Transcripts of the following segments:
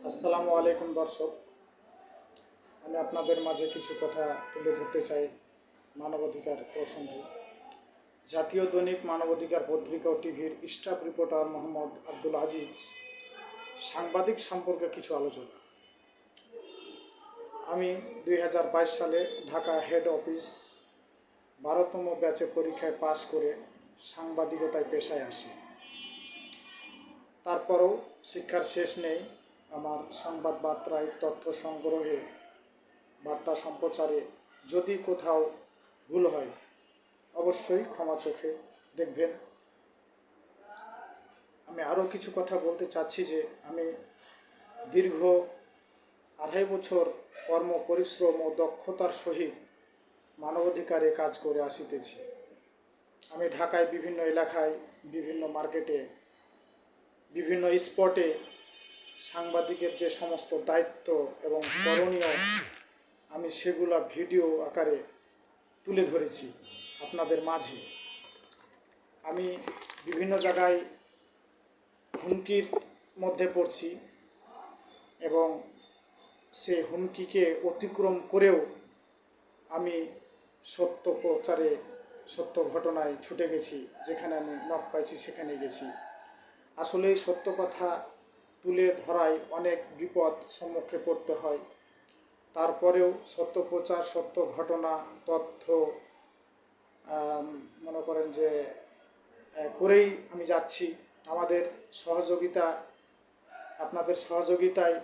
আসসালামু আলাইকুম দর্শক, আমি আপনাদের মাঝে কিছু কথা তুলে ধরতে চাই মানবাধিকার প্রসঙ্গে। জাতীয় দৈনিক মানবাধিকার পত্রিকা ও টিভির স্টাফ রিপোর্টার মোহাম্মদ আব্দুল আজিজ সাংবাদিক সম্পর্কে কিছু আলোচনা। আমি 2022 সালে ঢাকা হেড অফিস 12তম ব্যাচে পরীক্ষায় পাশ করে সাংবাদিকতায় পেশায় আসি। তারপরও শিক্ষার শেষ নেই। আমার সংবাদ বার্তায় তথ্য সংগ্রহে, বার্তা সম্প্রচারে যদি কোথাও ভুল হয় অবশ্যই ক্ষমা চোখে দেখবেন। আমি আরও কিছু কথা বলতে চাচ্ছি যে আমি দীর্ঘ 2.5 বছর কর্ম পরিশ্রম ও দক্ষতার সহিত মানবাধিকারে কাজ করে আসিতেছি। আমি ঢাকায় বিভিন্ন এলাকায়, বিভিন্ন মার্কেটে, বিভিন্ন স্পটে সাংবাদিকের যে সমস্ত দায়িত্ব এবং করণীয় আমি সেগুলা ভিডিও আকারে তুলে ধরেছি আপনাদের মাঝে। আমি বিভিন্ন জায়গায় হুমকির মধ্যে পড়ছি এবং সেই হুমকিকে অতিক্রম করেও আমি সত্য প্রচারে, সত্য ঘটনায় ছুটে গেছি। যেখানে আমি নক পাইছি সেখানে গেছি। আসলে সত্য কথা তুলে ধরায় অনেক বিপদ সম্মুখে পড়তে হয়। তারপরেও সত্য প্রচার, সত্য ঘটনা, তথ্য মনে করেন যে করেই আমি যাচ্ছি। আমাদের সহযোগিতা, আপনাদের সহযোগিতায়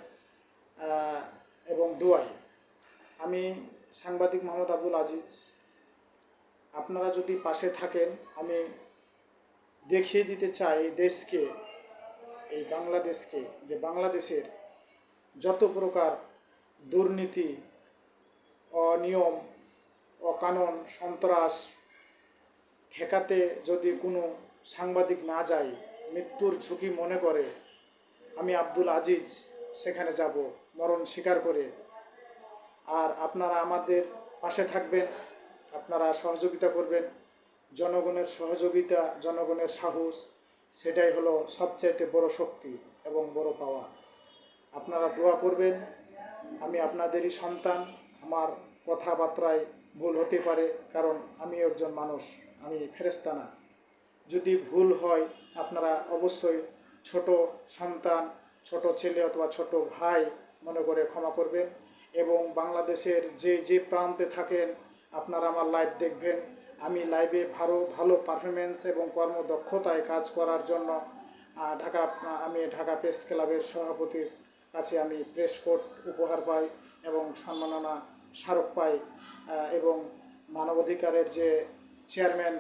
এবং দোয়ায় আমি সাংবাদিক মোহাম্মদ আব্দুল আজিজ, আপনারা যদি পাশে থাকেন, আমি দেখিয়ে দিতে চাই এই দেশকে, এই বাংলাদেশকে, যে বাংলাদেশের যত প্রকার দুর্নীতি, অনিয়ম, অকানুন, সন্ত্রাস ঠেকাতে যদি কোনো সাংবাদিক না যায়, মৃত্যুর ঝুঁকি মনে করে, আমি আব্দুল আজিজ সেখানে যাব মরণ স্বীকার করে। আর আপনারা আমাদের পাশে থাকবেন, আপনারা সহযোগিতা করবেন। জনগণের সহযোগিতা, জনগণের সাহস, সেটাই হলো সবচাইতে বড় শক্তি এবং বড় পাওয়া। আপনারা দোয়া করবেন। আমি আপনাদেরই সন্তান, আমার কথাবার্তায় ভুল হতে পারে, কারণ আমি একজন মানুষ, আমি ফেরেশতা না। যদি ভুল হয় আপনারা অবশ্যই ছোট সন্তান, ছোট ছেলে অথবা ছোট ভাই মনে করে ক্ষমা করবেন। এবং বাংলাদেশের যে যে প্রান্তে থাকেন আপনারা আমার লাইভ দেখবেন। আমি লাইভে ভালো পারফরমেন্স এবং কর্মদক্ষতায় কাজ করার জন্য আমি ঢাকা প্রেস ক্লাবের সভাপতির কাছে আমি প্রেস কোট উপহার পাই এবং সম্মাননা স্মারক পাই। এবং মানবাধিকারের যে চেয়ারম্যান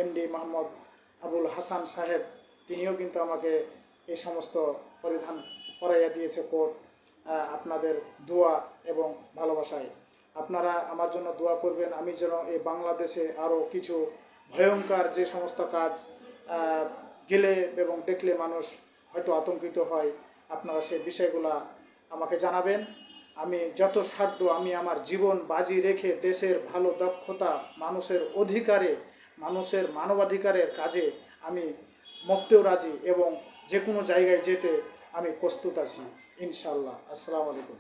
এমডি মোহাম্মদ আবুল হাসান সাহেব, তিনিও কিন্তু আমাকে এই সমস্ত পরিধান করাইয়া দিয়েছে কোট। আপনাদের দোয়া এবং ভালোবাসায় আপনারা আমার জন্য দোয়া করবেন। আমি যেন এই বাংলাদেশে আরও কিছু ভয়ঙ্কর যে সমস্ত কাজ গেলে এবং দেখলে মানুষ হয়তো আতঙ্কিত হয়, আপনারা সেই বিষয়গুলা আমাকে জানাবেন। আমি যত সাধ্য আমি আমার জীবন বাজি রেখে দেশের ভালো দক্ষতা, মানুষের অধিকারে, মানুষের মানবাধিকারের কাজে আমি মরতেও রাজি এবং যে কোনো জায়গায় যেতে আমি প্রস্তুত আছি ইনশাআল্লাহ। আসসালামু আলাইকুম।